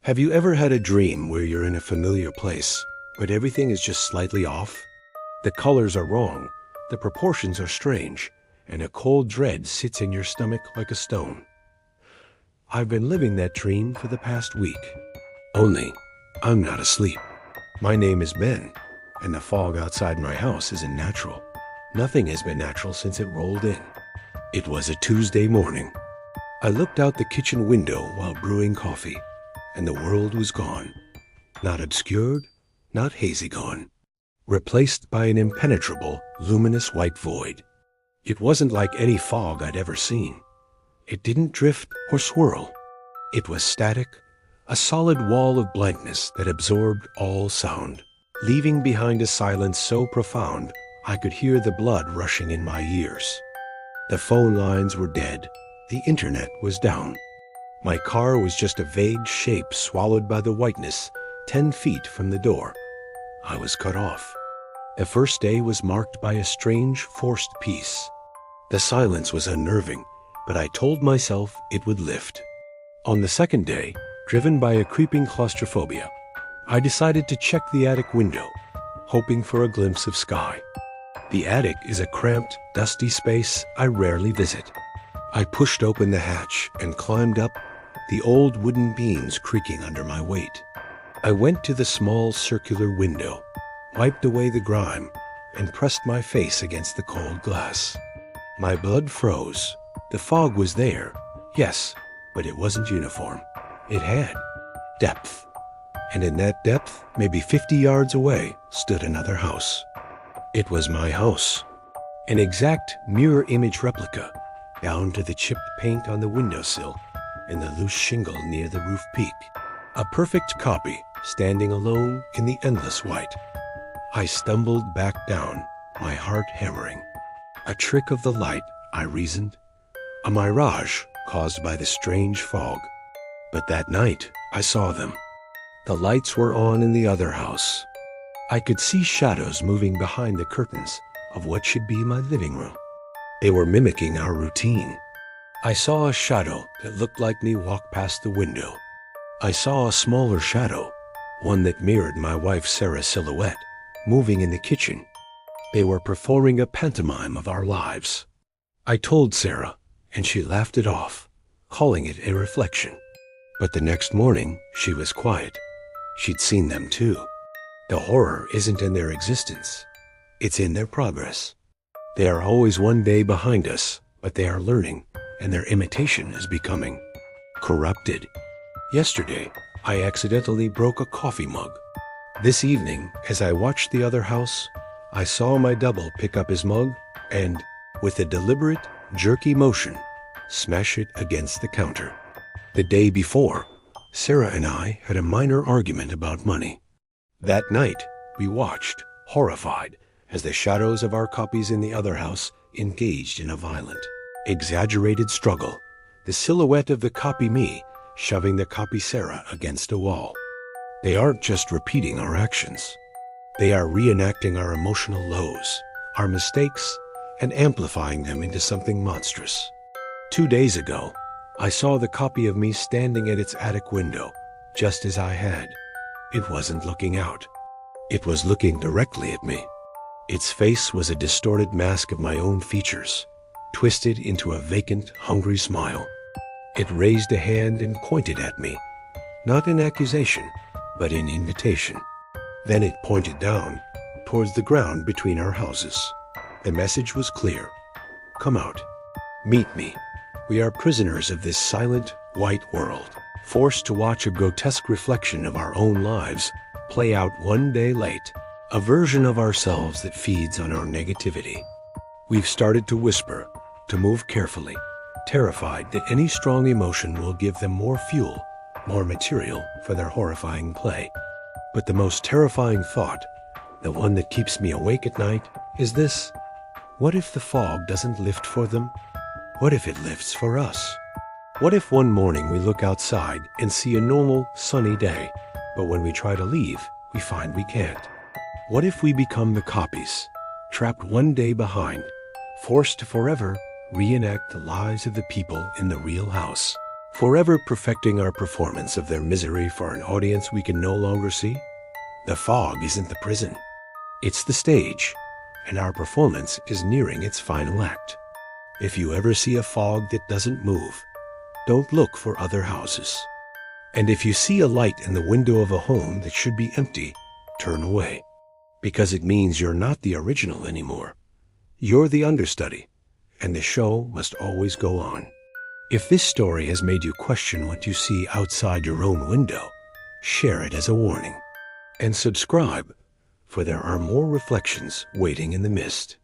Have you ever had a dream where you're in a familiar place, but everything is just slightly off? The colors are wrong, the proportions are strange, and a cold dread sits in your stomach like a stone. I've been living that dream for the past week. Only, I'm not asleep. My name is Ben, and the fog outside my house isn't natural. Nothing has been natural since it rolled in. It was a Tuesday morning. I looked out the kitchen window while brewing coffee, and the world was gone. Not obscured, not hazy gone. Replaced by an impenetrable, luminous white void. It wasn't like any fog I'd ever seen. It didn't drift or swirl. It was static, a solid wall of blankness that absorbed all sound, leaving behind a silence so profound I could hear the blood rushing in my ears. The phone lines were dead. The internet was down. My car was just a vague shape swallowed by the whiteness 10 feet from the door. I was cut off. The first day was marked by a strange, forced peace. The silence was unnerving, but I told myself it would lift. On the second day, driven by a creeping claustrophobia, I decided to check the attic window, hoping for a glimpse of sky. The attic is a cramped, dusty space I rarely visit. I pushed open the hatch and climbed up, the old wooden beams creaking under my weight. I went to the small circular window, wiped away the grime, and pressed my face against the cold glass. My blood froze. The fog was there, yes, but it wasn't uniform. It had depth. And in that depth, maybe 50 yards away, stood another house. It was my house. An exact mirror image replica, down to the chipped paint on the windowsill and the loose shingle near the roof peak. A perfect copy, standing alone in the endless white. I stumbled back down, my heart hammering. A trick of the light, I reasoned. A mirage caused by the strange fog. But that night, I saw them. The lights were on in the other house. I could see shadows moving behind the curtains of what should be my living room. They were mimicking our routine. I saw a shadow that looked like me walk past the window. I saw a smaller shadow, one that mirrored my wife Sarah's silhouette, moving in the kitchen. They were performing a pantomime of our lives. I told Sarah, and she laughed it off, calling it a reflection. But the next morning, she was quiet. She'd seen them too. The horror isn't in their existence. It's in their progress. They are always one day behind us, but they are learning, and their imitation is becoming corrupted. Yesterday, I accidentally broke a coffee mug. This evening, as I watched the other house, I saw my double pick up his mug and, with a deliberate, jerky motion, smash it against the counter. The day before, Sarah and I had a minor argument about money. That night, we watched, horrified, as the shadows of our copies in the other house engaged in a violent, exaggerated struggle, the silhouette of the copy me shoving the copy Sarah against a wall. They aren't just repeating our actions. They are reenacting our emotional lows, our mistakes, and amplifying them into something monstrous. 2 days ago, I saw the copy of me standing at its attic window, just as I had. It wasn't looking out. It was looking directly at me. Its face was a distorted mask of my own features, twisted into a vacant, hungry smile. It raised a hand and pointed at me, not in accusation, but in invitation. Then it pointed down, towards the ground between our houses. The message was clear. Come out. Meet me. We are prisoners of this silent, white world, forced to watch a grotesque reflection of our own lives play out one day late, a version of ourselves that feeds on our negativity. We've started to whisper, to move carefully, terrified that any strong emotion will give them more fuel, more material for their horrifying play. But the most terrifying thought, the one that keeps me awake at night, is this: what if the fog doesn't lift for them? What if it lifts for us? What if one morning we look outside and see a normal, sunny day, but when we try to leave, we find we can't? What if we become the copies, trapped one day behind, forced to forever reenact the lives of the people in the real house? forever perfecting our performance of their misery for an audience we can no longer see? The fog isn't the prison. It's the stage, and our performance is nearing its final act. If you ever see a fog that doesn't move, don't look for other houses. And if you see a light in the window of a home that should be empty, turn away, because it means you're not the original anymore. You're the understudy, and the show must always go on. If this story has made you question what you see outside your own window, share it as a warning. And subscribe, for there are more reflections waiting in the mist.